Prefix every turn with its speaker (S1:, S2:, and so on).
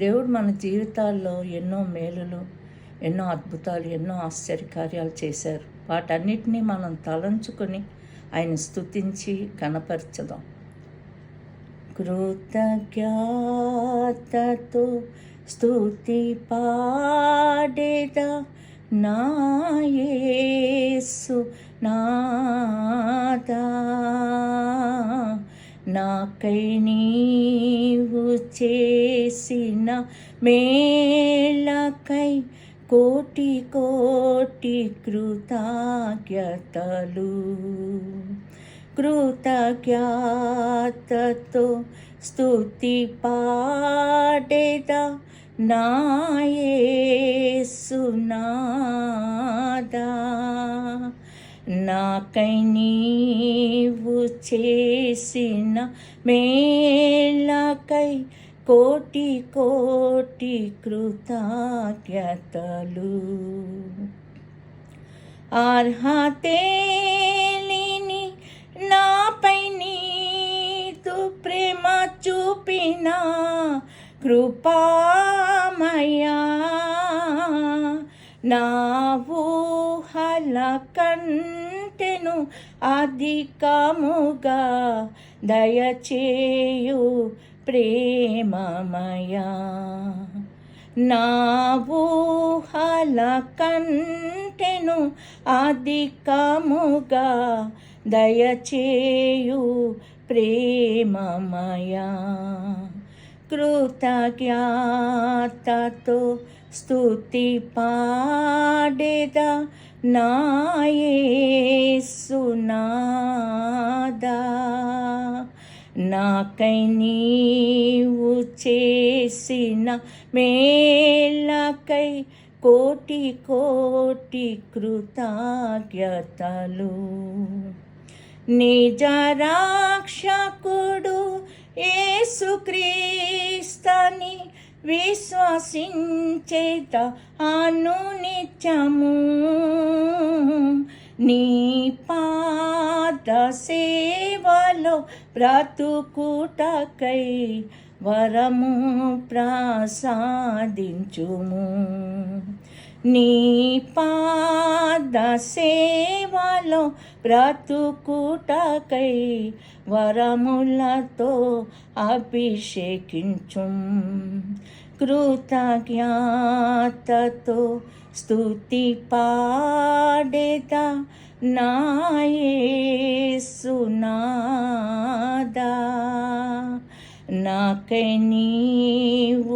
S1: దేవుడు మన జీవితాల్లో ఎన్నో మేలులు, ఎన్నో అద్భుతాలు, ఎన్నో ఆశ్చర్యకార్యాలు చేశారు. వాటన్నిటినీ మనం తలంచుకొని ఆయన స్తుతించి కనపరచుదాం. కృతజ్ఞతతో స్తుతి పాడేదా నా యేసు నాదా, నాకై నీవు చేసిన మేళకై కోటి కోటి కృతజ్ఞతలు. కృతజ్ఞతతో స్తుతి పాడేదా నా యేసు నాదా, నాకై నీవు చేసిన మేళకై కోటి కోటి కృతజ్ఞతలు. అర్హతే లేని నాపై నీదు ప్రేమ చూపిన కృపామయా, నా ఊహల కంటెను అధికముగా దయచేయు ప్రేమమయా, నా ఊహల కంటెను అధికముగా దయచేయు ప్రేమమయా. కృతజ్ఞతతో స్తుతి పాడేదా నా యేసు నాదా, నాకై నీవు చేసిన మేళకై కోటి కోటి కృతజ్ఞతలు. నిజ రక్షకుడు యేసుక్రీస్తుని విశ్వసించేత అనునిత్యము నీ పాద సేవలో బ్రతుకుటకై వరము ప్రసాదించుము. నీ పాద సేవలో బ్రతుకుటకై వరములతో అభిషేకించు. కృతజ్ఞతతో స్తుతి పాడేదా నా యేసు నాదా, నాకై నీవు